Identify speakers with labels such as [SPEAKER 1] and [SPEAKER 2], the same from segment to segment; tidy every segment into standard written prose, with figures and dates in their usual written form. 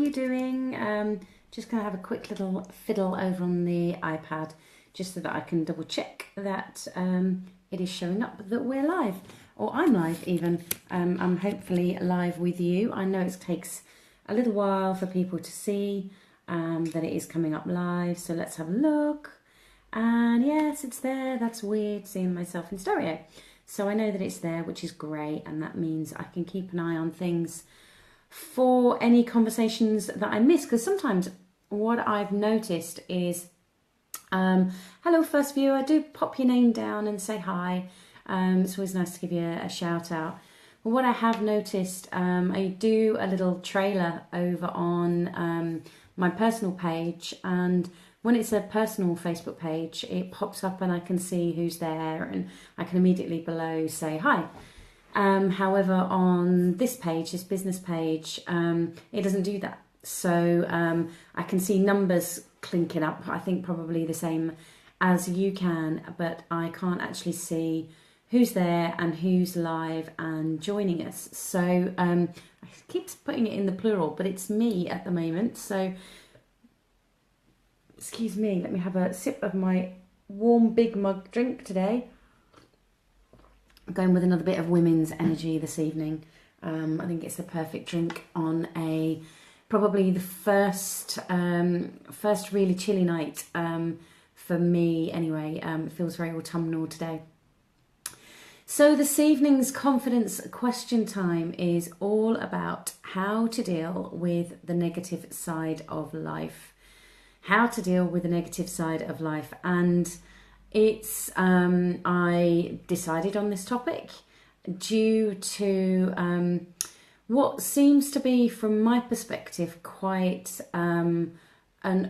[SPEAKER 1] you doing? Just going to have a quick little fiddle over on the iPad just so that I can double check that it is showing up that we're live, or I'm live even. I'm hopefully live with you. I know it takes a little while for people to see that it is coming up live, so let's have a look. And yes, it's there. That's weird, seeing myself in stereo. So I know that it's there, which is great, and that means I can keep an eye on things for any conversations that I miss, because sometimes what I've noticed is, hello first viewer, do pop your name down and say hi. It's always nice to give you a shout out. But what I have noticed, I do a little trailer over on my personal page, and when it's a personal Facebook page, it pops up and I can see who's there, and I can immediately below say hi. However, on this page, this business page, it doesn't do that. So I can see numbers clinking up, I think probably the same as you can, but I can't actually see who's there and who's live and joining us. So I keep putting it in the plural, but it's me at the moment. So excuse me, let me have a sip of my warm big mug drink today. I'm going with another bit of women's energy this evening. I think it's the perfect drink on probably the first really chilly night for me anyway. It feels very autumnal today. So this evening's confidence question time is all about how to deal with the negative side of life. How to deal with the negative side of life. And it's I decided on this topic due to what seems to be, from my perspective, quite an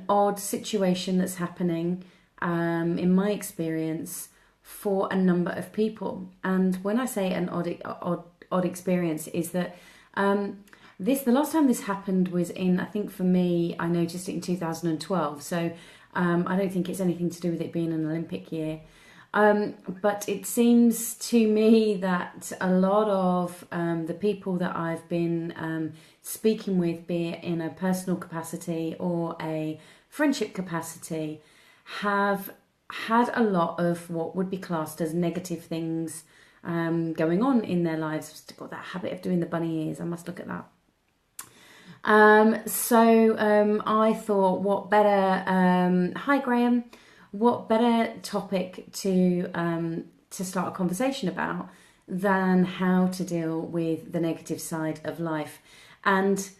[SPEAKER 1] odd situation that's happening in my experience for a number of people. And when I say an odd experience, is that the last time this happened was in, I think for me, I noticed it in 2012. So I don't think it's anything to do with it being an Olympic year. But it seems to me that a lot of the people that I've been speaking with, be it in a personal capacity or a friendship capacity, have had a lot of what would be classed as negative things going on in their lives. I've still got that habit of doing the bunny ears. I must look at that. So I thought, what better, hi Graham, what better topic to start a conversation about than how to deal with the negative side of life. And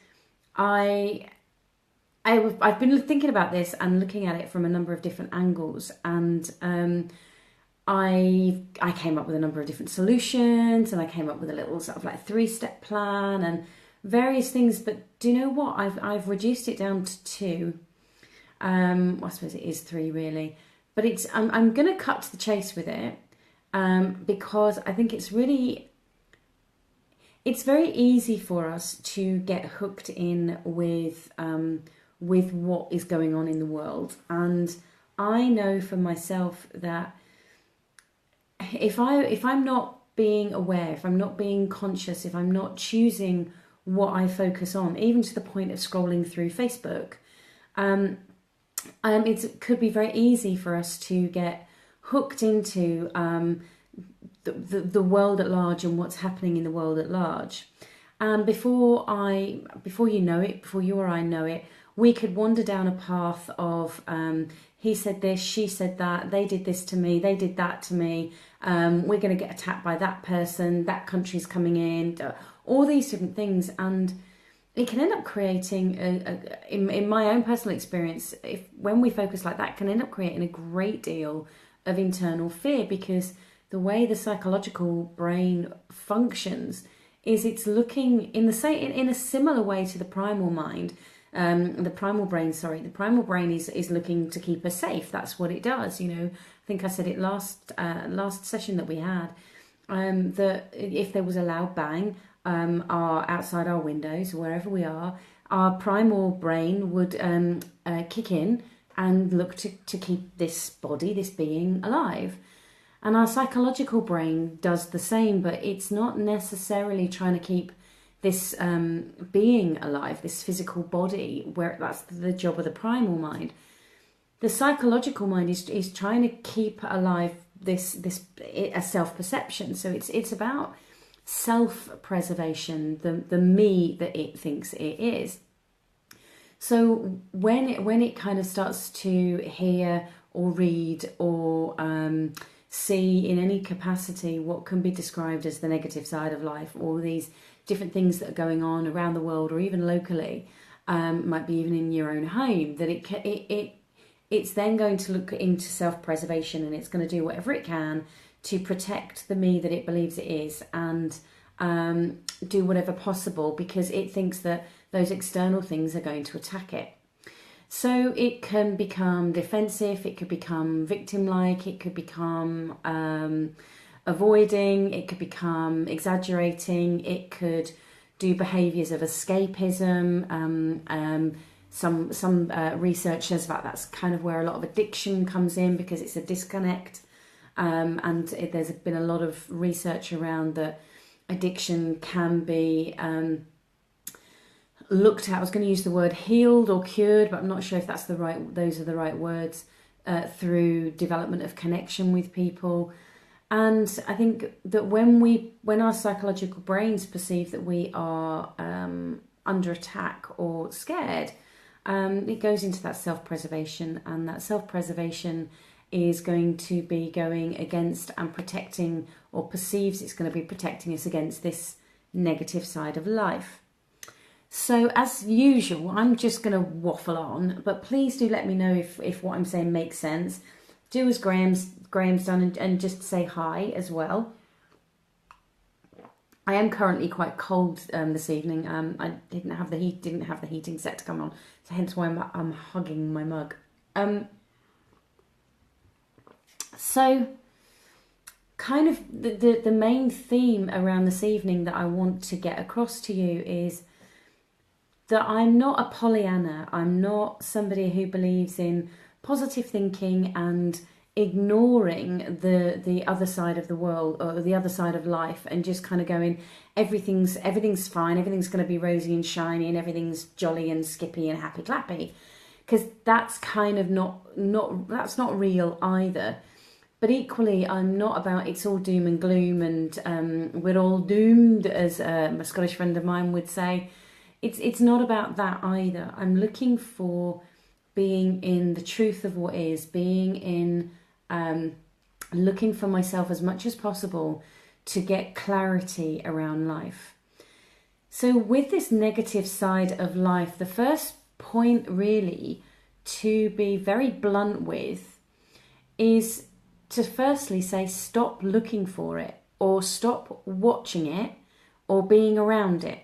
[SPEAKER 1] I've been thinking about this and looking at it from a number of different angles, and I came up with a number of different solutions, and I came up with a little sort of like 3-step plan and various things. But do you know what? I've reduced it down to 2. I suppose it is 3 really, but I'm going to cut to the chase with it because I think it's very easy for us to get hooked in with what is going on in the world. And I know for myself that if I'm not being aware, if I'm not being conscious, if I'm not choosing what I focus on, even to the point of scrolling through Facebook, it could be very easy for us to get hooked into the world at large and what's happening in the world at large. And before you know it, before you or I know it, we could wander down a path of he said this, she said that, they did this to me, they did that to me, we're going to get attacked by that person, that country's coming in, all these different things. And it can end up creating, in my own personal experience, when we focus like that, can end up creating a great deal of internal fear, because the way the psychological brain functions is it's looking in a similar way to the primal mind. The primal brain is looking to keep us safe. That's what it does. I think I said it last session that we had, that if there was a loud bang outside our windows, wherever we are, our primal brain would kick in and look to keep this being alive. And our psychological brain does the same, but it's not necessarily trying to keep this being alive, this physical body, where that's the job of the primal mind. The psychological mind is trying to keep alive this a self-perception. So it's about self-preservation, the me that it thinks it is. So when it kind of starts to hear or read or see in any capacity what can be described as the negative side of life, all these different things that are going on around the world or even locally, might be even in your own home, that it's then going to look into self-preservation, and it's going to do whatever it can to protect the me that it believes it is, and do whatever possible, because it thinks that those external things are going to attack it. So it can become defensive, it could become victim-like, it could become avoiding, it could become exaggerating, it could do behaviours of escapism. Some research says about that's kind of where a lot of addiction comes in, because it's a disconnect. There's been a lot of research around that addiction can be looked at. I was going to use the word healed or cured, but I'm not sure if those are the right words, through development of connection with people. And I think that when our psychological brains perceive that we are under attack or scared, it goes into that self-preservation, and that self-preservation is going to be going against and protecting, or perceives it's going to be protecting us against this negative side of life. So as usual, I'm just going to waffle on, but please do let me know if what I'm saying makes sense. Do as Graham's done, and just say hi as well. I am currently quite cold this evening. I didn't have the heating set to come on, so hence why I'm hugging my mug. So kind of the main theme around this evening that I want to get across to you is that I'm not a Pollyanna. I'm not somebody who believes in positive thinking and ignoring the other side of the world or the other side of life, and just kind of going, everything's fine, everything's going to be rosy and shiny, and everything's jolly and skippy and happy clappy, because that's kind of that's not real either. But equally, I'm not about it's all doom and gloom and we're all doomed, as a Scottish friend of mine would say. It's not about that either. I'm looking for being in the truth of what is, being in looking for myself as much as possible to get clarity around life. So with this negative side of life, the first point really to be very blunt with is to firstly say stop looking for it, or stop watching it, or being around it.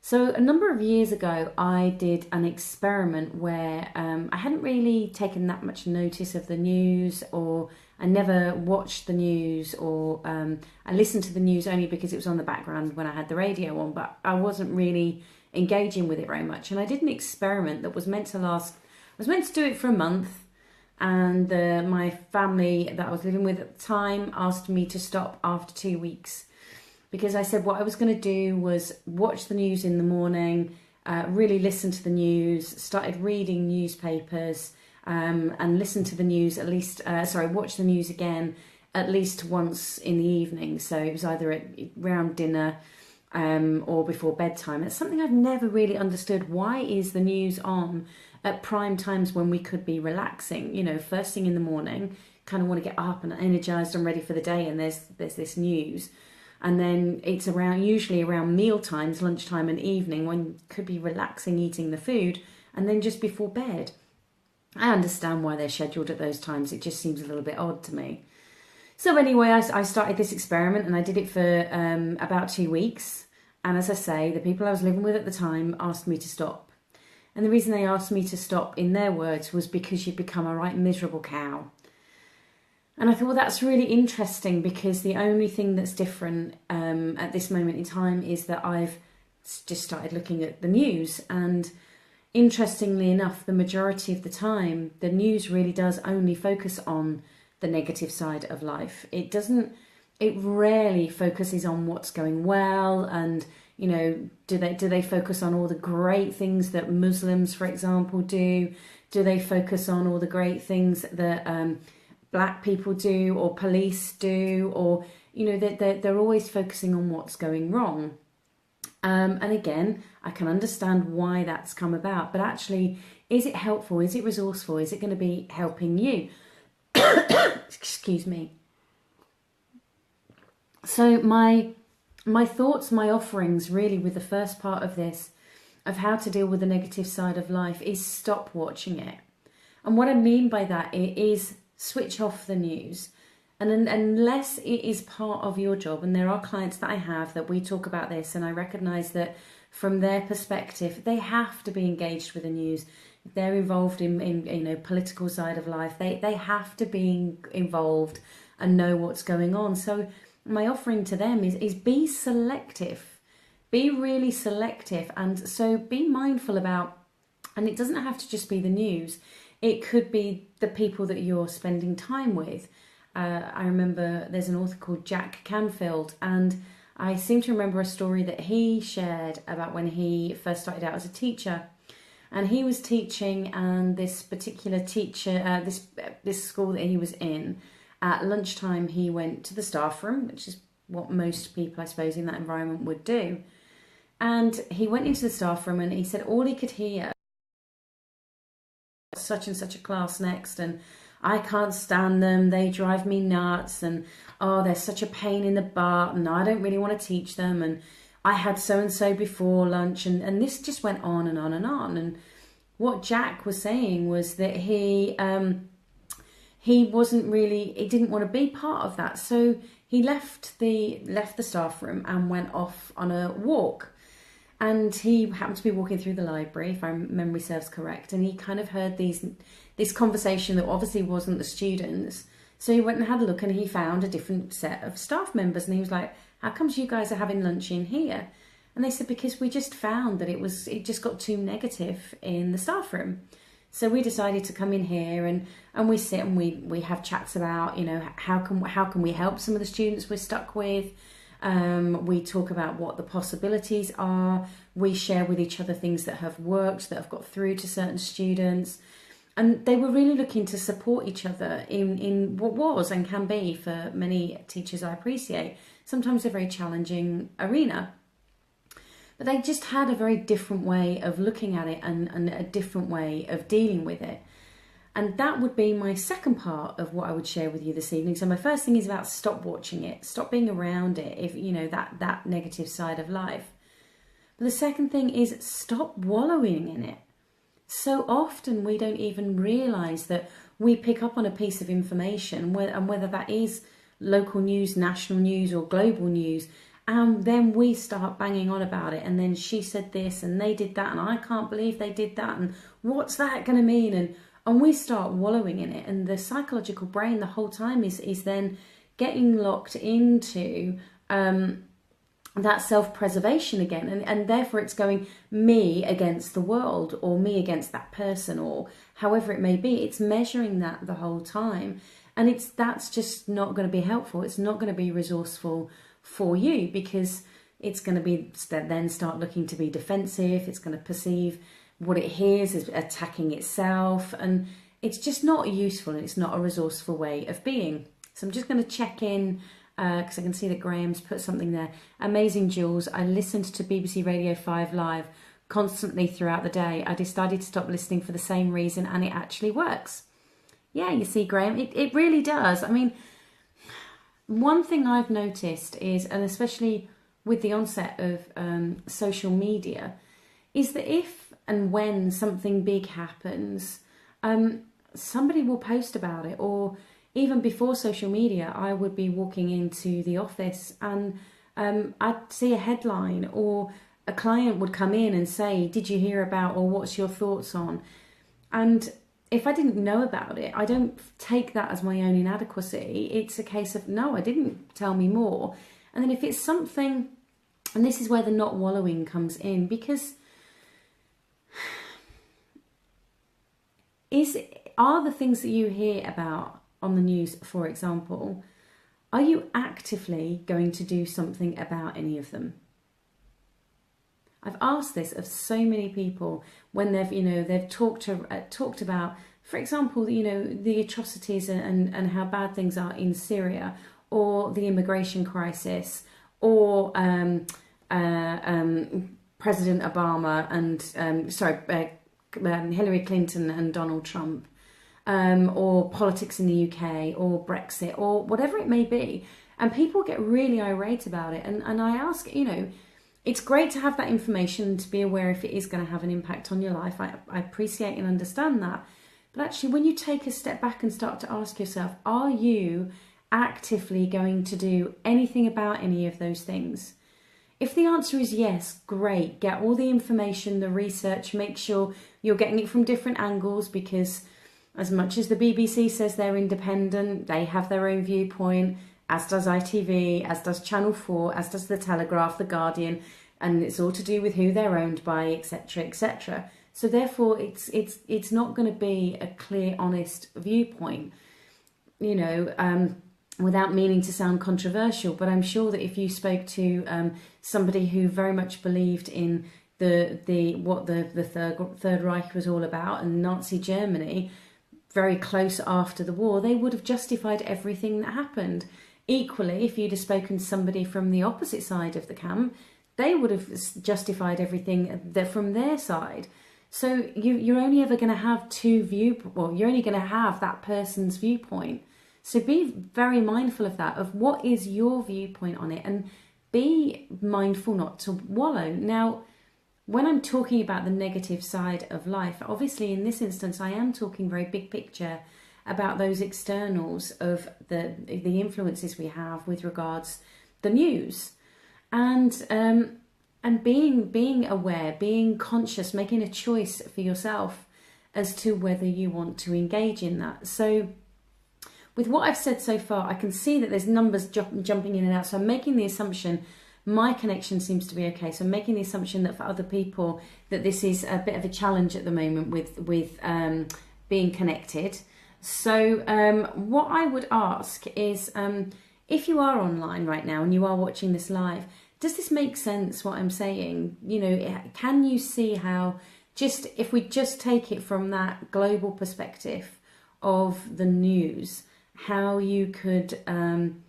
[SPEAKER 1] So a number of years ago, I did an experiment where I hadn't really taken that much notice of the news, or I never watched the news, or I listened to the news only because it was on the background when I had the radio on, but I wasn't really engaging with it very much. And I did an experiment that was meant to last, I was meant to do it for a month, and my family that I was living with at the time asked me to stop after 2 weeks. Because I said what I was going to do was watch the news in the morning, really listen to the news, started reading newspapers, and listen to the news watch the news again at least once in the evening. So it was either around dinner or before bedtime. It's something I've never really understood. Why is the news on at prime times when we could be relaxing? You know, first thing in the morning, kind of want to get up and energized and ready for the day, and there's this news. And then it's usually around meal times, lunchtime and evening, when you could be relaxing, eating the food, and then just before bed. I understand why they're scheduled at those times. It just seems a little bit odd to me. So anyway, I started this experiment, and I did it for about 2 weeks. And as I say, the people I was living with at the time asked me to stop. And the reason they asked me to stop, in their words, was because you'd become a right miserable cow. And I thought, well, that's really interesting, because the only thing that's different at this moment in time is that I've just started looking at the news. And interestingly enough, the majority of the time, the news really does only focus on the negative side of life. It rarely focuses on what's going well and, You know, do they focus on all the great things that Muslims, for example, do? Do they focus on all the great things that black people do, or police do? Or, you know, they're always focusing on what's going wrong. And again, I can understand why that's come about, but actually, is it helpful? Is it resourceful? Is it going to be helping you? Excuse me. So my thoughts, my offerings really with the first part of this, of how to deal with the negative side of life, is stop watching it. And what I mean by that is switch off the news. And unless it is part of your job, and there are clients that I have that we talk about this, and I recognise that from their perspective, they have to be engaged with the news. If they're involved in you know, political side of life, they have to be involved and know what's going on. So my offering to them is be selective. Be really selective. And so be mindful about, and it doesn't have to just be the news. It could be the people that you're spending time with. I remember there's an author called Jack Canfield, and I seem to remember a story that he shared about when he first started out as a teacher. And he was teaching, and this particular teacher, this school that he was in, at lunchtime he went to the staff room, which is what most people, I suppose, in that environment would do. And he went into the staff room, and he said all he could hear, such and such a class next, and I can't stand them, they drive me nuts, and oh, they're such a pain in the butt, and I don't really want to teach them, and I had so-and-so before lunch, and this just went on and on and on. And what Jack was saying was that he wasn't really, he didn't want to be part of that, so he left the staff room and went off on a walk. And he happened to be walking through the library, if my memory serves correct, and he kind of heard this conversation that obviously wasn't the students. So he went and had a look, and he found a different set of staff members, and he was like, how comes you guys are having lunch in here? And they said, because we just found that it just got too negative in the staff room. So we decided to come in here and we sit and we have chats about, you know, how can we help some of the students we're stuck with. We talk about what the possibilities are. We share with each other things that have worked, that have got through to certain students. And they were really looking to support each other in what was and can be, for many teachers I appreciate, sometimes a very challenging arena. But they just had a very different way of looking at it and a different way of dealing with it. And that would be my second part of what I would share with you this evening. So my first thing is about stop watching it, stop being around it, if you know that negative side of life. But the second thing is stop wallowing in it. So often we don't even realise that we pick up on a piece of information, and whether that is local news, national news or global news, and then we start banging on about it, and then she said this and they did that and I can't believe they did that and what's that going to mean, and we start wallowing in it, and the psychological brain the whole time is then getting locked into that self-preservation again, and therefore it's going me against the world, or me against that person, or however it may be. It's measuring that the whole time, and that's just not going to be helpful. It's not going to be resourceful for you, because it's going to be then start looking to be defensive. It's going to perceive what it hears as attacking itself, and it's just not useful, and it's not a resourceful way of being. So I'm just going to check in, because I can see that Graham's put something there. Amazing, Jules. I listened to BBC Radio 5 Live constantly throughout the day. I decided to stop listening for the same reason, and it actually works. Yeah, you see, Graham, it really does. I mean, one thing I've noticed is, and especially with the onset of social media, is that if and when something big happens, somebody will post about it. Or even before social media, I would be walking into the office and I'd see a headline, or a client would come in and say, did you hear about, or what's your thoughts on? And if I didn't know about it, I don't take that as my own inadequacy. It's a case of, no, I didn't, tell me more. And then if it's something, and this is where the not wallowing comes in, because are the things that you hear about on the news, for example, are you actively going to do something about any of them? I've asked this of so many people when they've talked about, for example, the atrocities and how bad things are in Syria, or the immigration crisis, or President Obama and Hillary Clinton and Donald Trump, or politics in the UK, or Brexit, or whatever it may be. And people get really irate about it. And I ask, it's great to have that information, to be aware if it is going to have an impact on your life. I appreciate and understand that. But actually, when you take a step back and start to ask yourself, are you actively going to do anything about any of those things? If the answer is yes, great. Get all the information, the research, make sure you're getting it from different angles, because as much as the BBC says they're independent, they have their own viewpoint, as does ITV, as does Channel 4, as does The Telegraph, The Guardian, and it's all to do with who they're owned by, etc., etc. So therefore, it's not going to be a clear, honest viewpoint, without meaning to sound controversial. But I'm sure that if you spoke to somebody who very much believed in the Third Reich was all about, and Nazi Germany, very close after the war, they would have justified everything that happened. Equally, if you'd have spoken to somebody from the opposite side of the camp, they would have justified everything from their side. So you're only ever going to have you're only going to have that person's viewpoint. So be very mindful of that, of what is your viewpoint on it, and be mindful not to wallow. Now, when I'm talking about the negative side of life, obviously in this instance, I am talking very big picture about those externals of the influences we have with regards the news, and being aware, being conscious, making a choice for yourself as to whether you want to engage in that. So with what I've said so far, I can see that there's numbers jumping in and out. So I'm making the assumption my connection seems to be okay. So I'm making the assumption that for other people that this is a bit of a challenge at the moment with being connected. So what I would ask is, if you are online right now and you are watching this live, does this make sense, what I'm saying? Can you see how, if we just take it from that global perspective of the news, how you can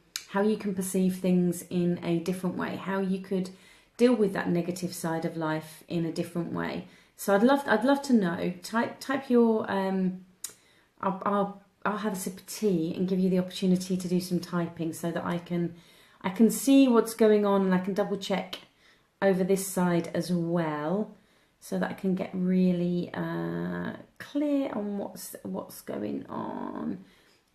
[SPEAKER 1] perceive things in a different way, how you could deal with that negative side of life in a different way. So I'd love to know. Type your I'll have a sip of tea and give you the opportunity to do some typing so that I can see what's going on, and I can double check over this side as well, so that I can get really clear on what's going on.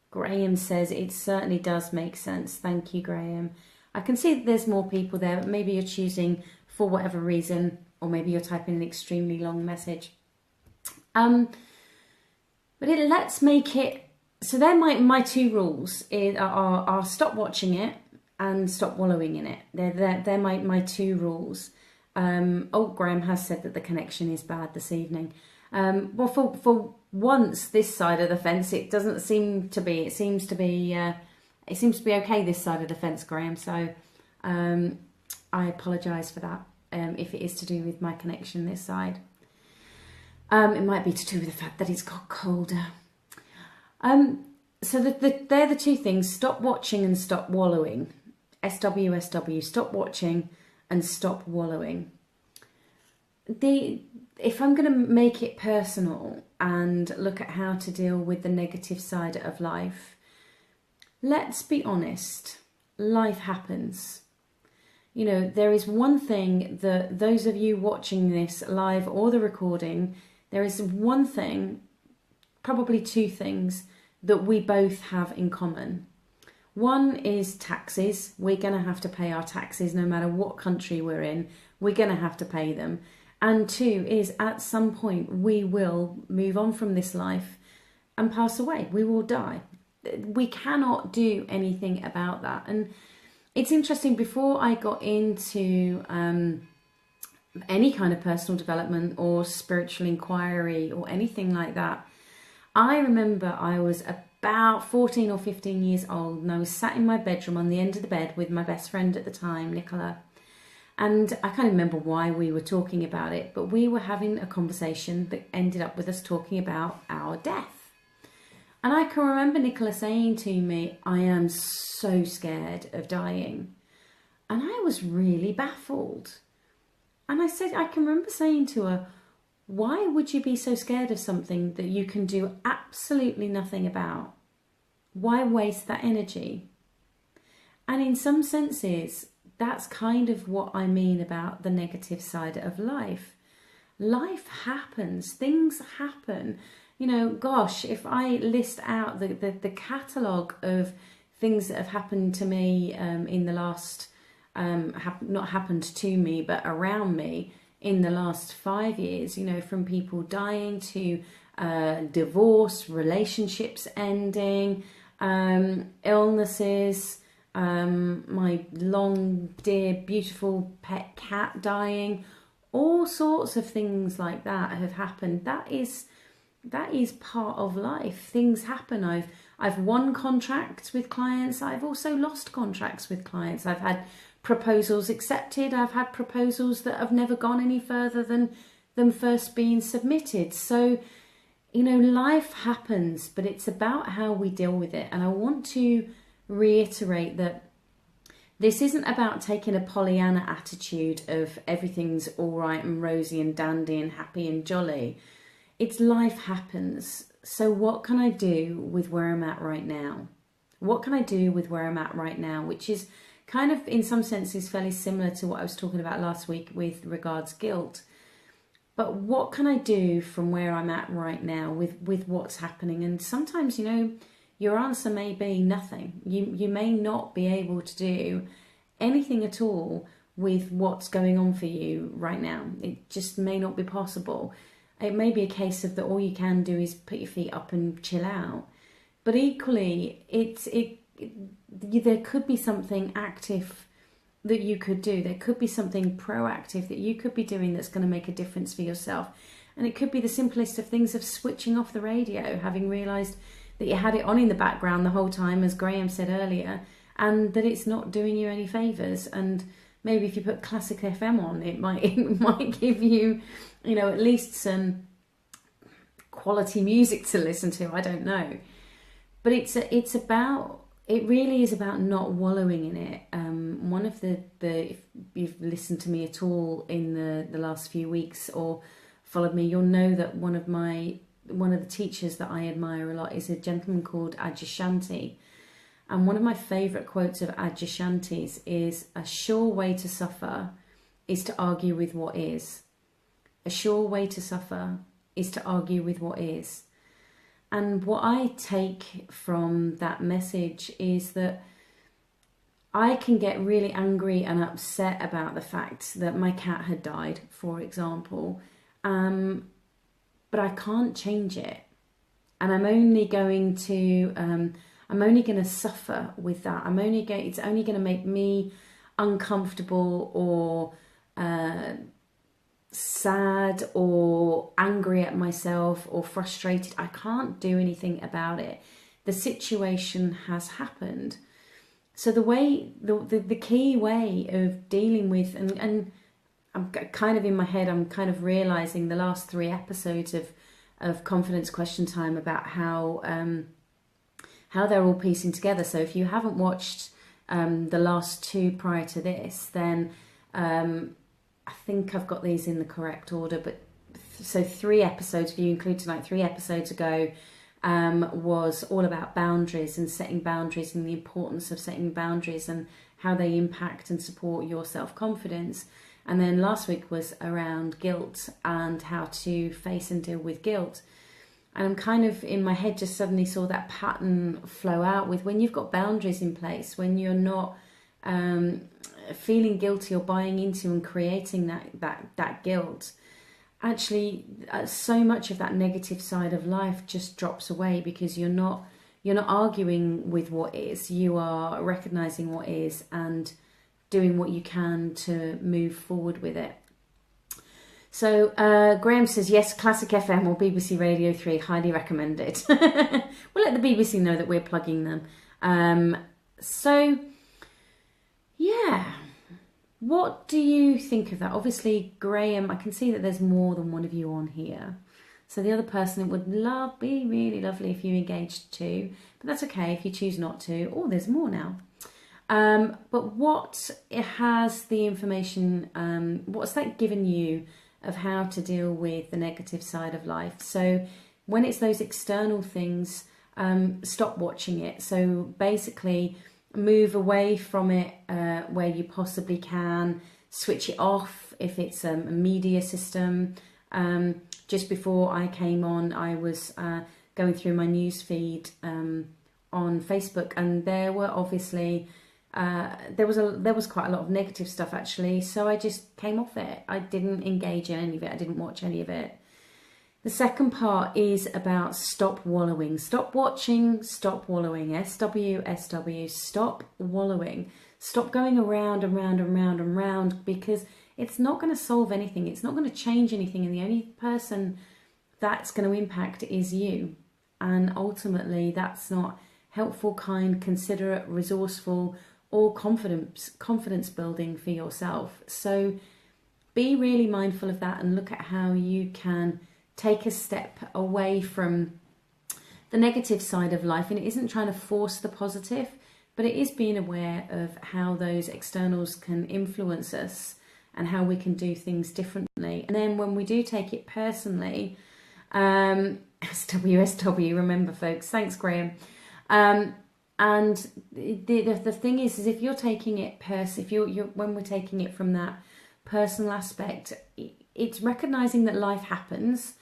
[SPEAKER 1] Graham says it certainly does make sense. Thank you, Graham. I can see that there's more people there, but maybe you're choosing for whatever reason, or maybe you're typing an extremely long message. But let's make it, so they're my two rules are stop watching it and stop wallowing in it. They're my two rules. Graham has said that the connection is bad this evening. Well, for once, this side of the fence, it doesn't seem to be. It seems to be okay this side of the fence, Graham. So I apologise for that. If it is to do with my connection this side, it might be to do with the fact that it's got colder. So they're the two things: stop watching and stop wallowing. SWSW. Stop watching and stop wallowing. If I'm going to make it personal and look at how to deal with the negative side of life, let's be honest, life happens. There is one thing that those of you watching this live or the recording, there is one thing, probably two things, that we both have in common. One is taxes. We're going to have to pay our taxes no matter what country we're in. We're going to have to pay them. And two is, at some point we will move on from this life and pass away. We will die. We cannot do anything about that. And it's interesting, before I got into any kind of personal development or spiritual inquiry or anything like that, I remember I was about 14 or 15 years old, and I was sat in my bedroom on the end of the bed with my best friend at the time, Nicola. And I can't remember why we were talking about it, but we were having a conversation that ended up with us talking about our death. And I can remember Nicola saying to me, I am so scared of dying. And I was really baffled. And I can remember saying to her, why would you be so scared of something that you can do absolutely nothing about? Why waste that energy? And in some senses, that's kind of what I mean about the negative side of life. Life happens, things happen. You know, gosh, if I list out the catalogue of things that have happened to me in the last, not happened to me, but around me, in the last 5 years, you know, from people dying to divorce, relationships ending, illnesses, my long, dear, beautiful pet cat dying, all sorts of things like that have happened. That is part of life. Things happen. I've won contracts with clients. I've also lost contracts with clients. I've had proposals accepted. I've had proposals that have never gone any further than them first being submitted. So, you know, life happens, but it's about how we deal with it. And I want to reiterate that this isn't about taking a Pollyanna attitude of everything's all right and rosy and dandy and happy and jolly. It's life happens. So what can I do with where I'm at right now? What can I do with where I'm at right now? Which is kind of, in some senses, fairly similar to what I was talking about last week with regards guilt. But what can I do from where I'm at right now with what's happening? And sometimes, you know, your answer may be nothing. You may not be able to do anything at all with what's going on for you right now. It just may not be possible. It may be a case of that all you can do is put your feet up and chill out. But equally, there could be something active that you could do. There could be something proactive that you could be doing that's going to make a difference for yourself. And it could be the simplest of things of switching off the radio, having realised that you had it on in the background the whole time, as Graham said earlier, and that it's not doing you any favours. And maybe if you put classic FM on, it might give you, you know, at least some quality music to listen to. I don't know. But it really is about not wallowing in it. One of the if you've listened to me at all in the last few weeks or followed me, you'll know that one of the teachers that I admire a lot is a gentleman called Adyashanti. And one of my favourite quotes of Adyashanti's is, "A sure way to suffer is to argue with what is. A sure way to suffer is to argue with what is." And what I take from that message is that I can get really angry and upset about the fact that my cat had died, for example, but I can't change it. And I'm only going to suffer with that. It's only going to make me uncomfortable or sad or angry at myself or frustrated. I can't do anything about it. The situation has happened. So the key way of dealing with, and I'm kind of in my head, I'm kind of realising the last 3 episodes of Confidence Question Time about how they're all piecing together. So if you haven't watched the last 2 prior to this, then I think I've got these in the correct order. But so 3 episodes, if you include tonight, 3 episodes ago was all about boundaries and setting boundaries and the importance of setting boundaries and how they impact and support your self-confidence. And then last week was around guilt and how to face and deal with guilt. And I'm kind of in my head just suddenly saw that pattern flow out with when you've got boundaries in place, when you're not feeling guilty or buying into and creating that guilt. Actually, so much of that negative side of life just drops away because you're not arguing with what is. You are recognizing what is and doing what you can to move forward with it. So Graham says, yes, Classic FM or BBC Radio 3, highly recommended. We'll let the BBC know that we're plugging them. So, yeah, What do you think of that? Obviously, Graham, I can see that there's more than one of you on here. So the other person, it would be really lovely if you engaged too, but that's okay if you choose not to. Oh, there's more now. But what it has the information, what's that given you of how to deal with the negative side of life? So when it's those external things, stop watching it. So basically move away from it where you possibly can, switch it off if it's a media system. Just before I came on, I was going through my news feed on Facebook, and there were obviously there was quite a lot of negative stuff actually. So I just came off it. I didn't engage in any of it. I didn't watch any of it. The second part is about stop wallowing. Stop watching, stop wallowing. SWSW, stop wallowing. Stop going around and round and round and round, because it's not going to solve anything. It's not going to change anything. And the only person that's going to impact is you. And ultimately, that's not helpful, kind, considerate, resourceful, or confidence building for yourself. So be really mindful of that and look at how you can take a step away from the negative side of life. And it isn't trying to force the positive, but it is being aware of how those externals can influence us and how we can do things differently. And then when we do take it personally, SWSW, remember folks, thanks Graham. And the thing is if you're taking it when we're taking it from that personal aspect, it's recognizing that life happens.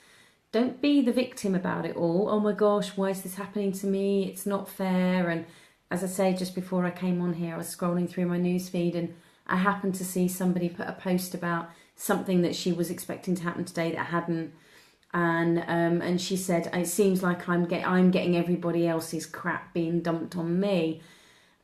[SPEAKER 1] Don't be the victim about it all. Oh my gosh, why is this happening to me? It's not fair. And as I say, just before I came on here, I was scrolling through my news feed and I happened to see somebody put a post about something that she was expecting to happen today that hadn't. And she said, it seems like I'm getting everybody else's crap being dumped on me.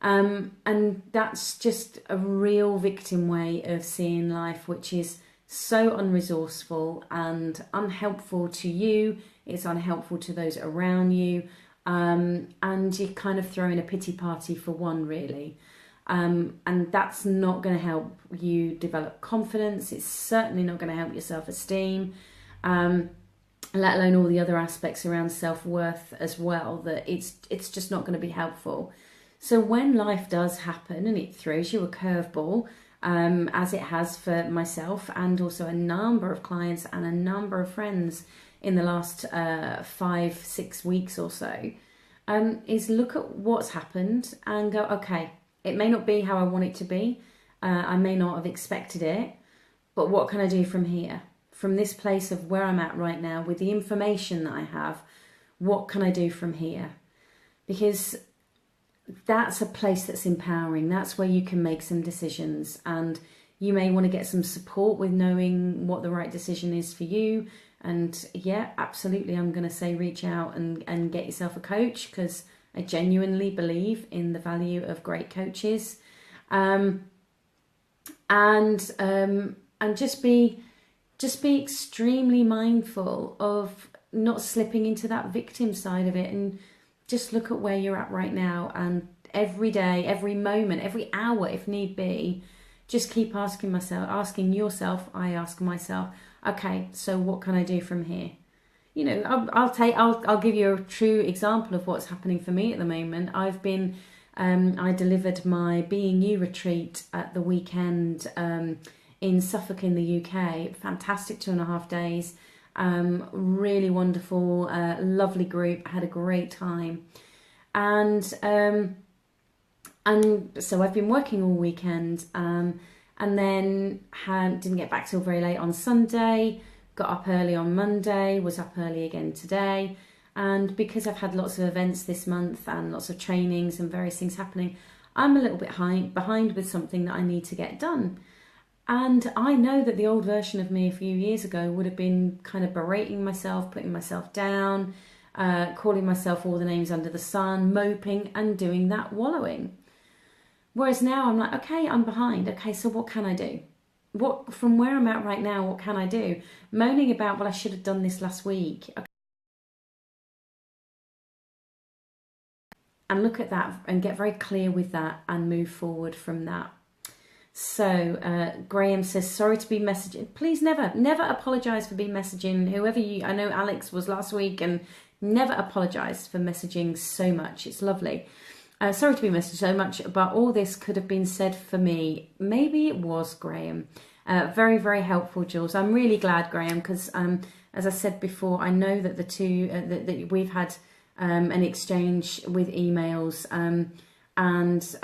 [SPEAKER 1] And that's just a real victim way of seeing life, which is so unresourceful and unhelpful to you. It's unhelpful to those around you. And you're kind of throwing a pity party for one, really. And that's not going to help you develop confidence. It's certainly not going to help your self-esteem. Let alone all the other aspects around self-worth as well, that it's just not going to be helpful. So when life does happen and it throws you a curveball, as it has for myself and also a number of clients and a number of friends in the last 5-6 weeks or so, is look at what's happened and go, okay, it may not be how I want it to be. I may not have expected it, but what can I do from here? From this place of where I'm at right now, with the information that I have, what can I do from here? Because that's a place that's empowering. That's where you can make some decisions, and you may want to get some support with knowing what the right decision is for you. And yeah, absolutely, I'm going to say reach out and get yourself a coach, because I genuinely believe in the value of great coaches. And just be extremely mindful of not slipping into that victim side of it, and just look at where you're at right now, and every day, every moment, every hour, if need be, just keep asking yourself, I ask myself, okay, so what can I do from here? You know, I'll give you a true example of what's happening for me at the moment. I've been, I delivered my Being You retreat at the weekend in Suffolk in the UK. Fantastic 2.5 days. Really wonderful, lovely group. Had a great time, and so I've been working all weekend, and then didn't get back till very late on Sunday. Got up early on Monday. Was up early again today, and because I've had lots of events this month and lots of trainings and various things happening, I'm a little bit behind with something that I need to get done. And I know that the old version of me a few years ago would have been kind of berating myself, putting myself down, calling myself all the names under the sun, moping and doing that wallowing. Whereas now I'm like, okay, I'm behind. Okay, so what can I do? From where I'm at right now, what can I do? Moaning about, well, I should have done this last week. Okay. And look at that and get very clear with that and move forward from that. So Graham says, sorry to be messaging. Please never apologise for being messaging. Whoever you, I know Alex was last week, and never apologise for messaging so much. It's lovely. Sorry to be messaging so much, but all this could have been said for me. Maybe it was, Graham. Very, very helpful, Jules. I'm really glad, Graham, because as I said before, I know that the two that we've had an exchange with emails, and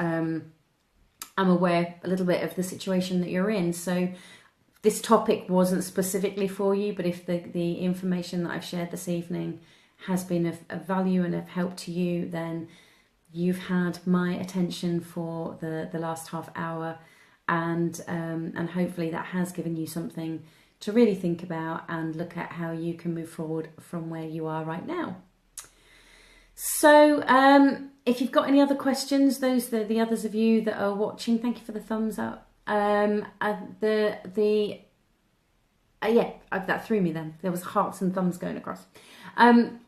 [SPEAKER 1] I'm aware a little bit of the situation that you're in. So this topic wasn't specifically for you, but if the information that I've shared this evening has been of value and of help to you, then you've had my attention for the last half hour, and hopefully that has given you something to really think about and look at how you can move forward from where you are right now. So if you've got any other questions, the others of you that are watching, thank you for the thumbs up. That threw me then. There was hearts and thumbs going across.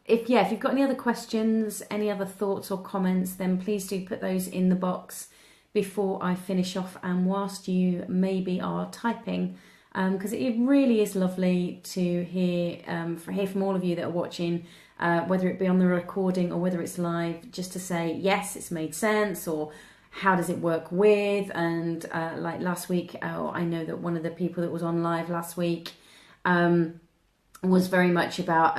[SPEAKER 1] If you've got any other questions, any other thoughts or comments, then please do put those in the box before I finish off, and whilst you maybe are typing, because it really is lovely to hear from all of you that are watching, whether it be on the recording or whether it's live, just to say, yes, it's made sense, or how does it work with, and like last week, I know that one of the people that was on live last week was very much about,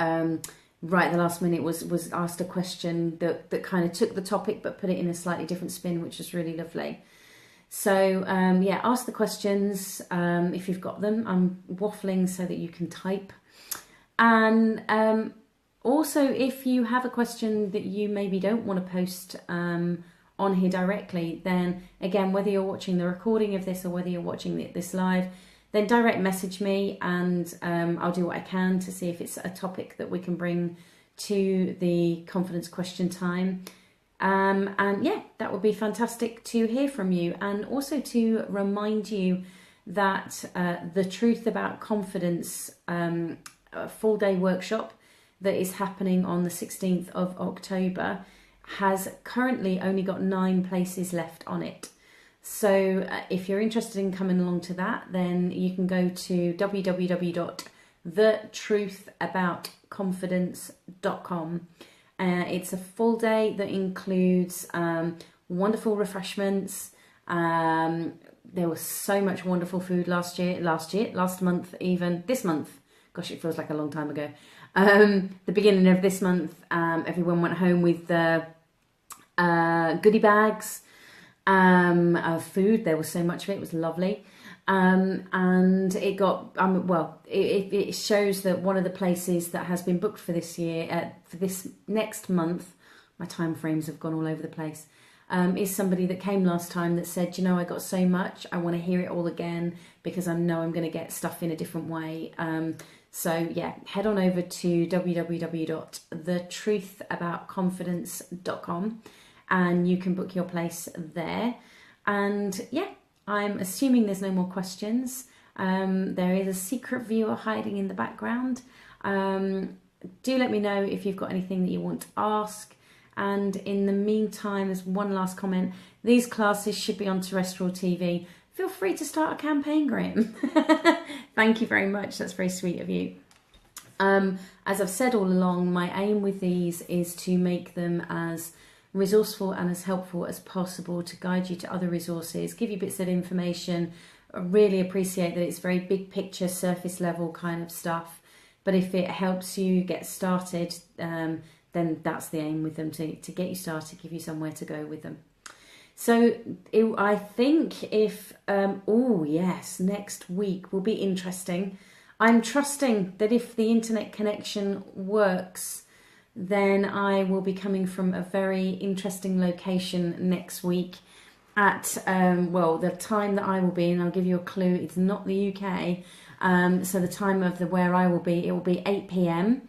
[SPEAKER 1] right at the last minute, was asked a question that kind of took the topic but put it in a slightly different spin, which was really lovely. So ask the questions if you've got them. I'm waffling so that you can type. And also, if you have a question that you maybe don't want to post on here directly, then again, whether you're watching the recording of this or whether you're watching this live, then direct message me, and I'll do what I can to see if it's a topic that we can bring to the confidence question time. That would be fantastic to hear from you, and also to remind you that the Truth About Confidence full-day workshop that is happening on the 16th of October has currently only got 9 places left on it. So if you're interested in coming along to that, then you can go to www.thetruthaboutconfidence.com. It's a full day that includes wonderful refreshments. There was so much wonderful food last month, even this month. Gosh, it feels like a long time ago. The beginning of this month, everyone went home with goodie bags of food. There was so much of it. It was lovely. And it got, it shows that one of the places that has been booked for this year, for this next month, my time frames have gone all over the place, is somebody that came last time that said, I got so much, I want to hear it all again, because I know I'm going to get stuff in a different way. Head on over to www.thetruthaboutconfidence.com and you can book your place there. And I'm assuming there's no more questions. There is a secret viewer hiding in the background. Do let me know if you've got anything that you want to ask. And in the meantime, as one last comment, these classes should be on terrestrial TV. Feel free to start a campaign, Graham. Thank you very much. That's very sweet of you. As I've said all along, my aim with these is to make them as resourceful and as helpful as possible, to guide you to other resources, give you bits of information. I really appreciate that it's very big picture, surface level kind of stuff. But if it helps you get started, then that's the aim with them, to get you started, give you somewhere to go with them. So I think next week will be interesting. I'm trusting that if the internet connection works, then I will be coming from a very interesting location next week at, the time that I will be, and I'll give you a clue, it's not the UK. So the time of where I will be, it will be 8 p.m.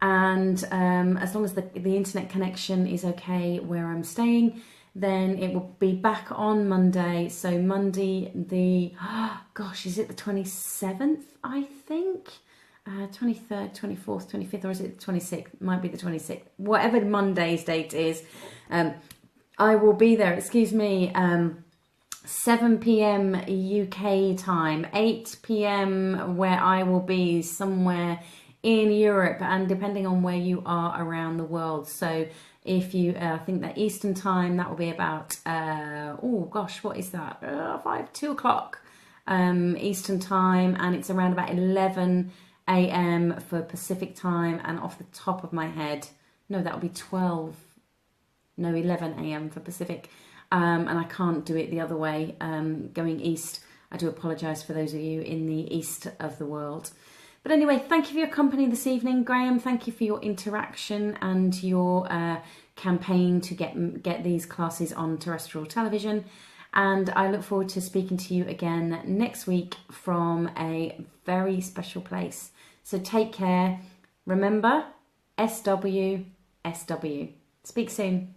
[SPEAKER 1] And as long as the internet connection is okay where I'm staying, then it will be back on Monday. So Monday, is it the 27th, I think? 23rd, 24th, 25th, or is it the 26th? Might be the 26th. Whatever Monday's date is, I will be there, 7 p.m. UK time, 8 p.m. where I will be somewhere in Europe, and depending on where you are around the world. So if you think that Eastern time, that will be about, oh gosh, what is that? 2 o'clock Eastern time, and it's around about 11 a.m. for Pacific time, and off the top of my head, no, that'll be 11 a.m. for Pacific. And I can't do it the other way, going east. I do apologise for those of you in the east of the world. But anyway, thank you for your company this evening, Graham. Thank you for your interaction and your campaign to get these classes on terrestrial television. And I look forward to speaking to you again next week from a very special place. So take care. Remember, SW, SW. Speak soon.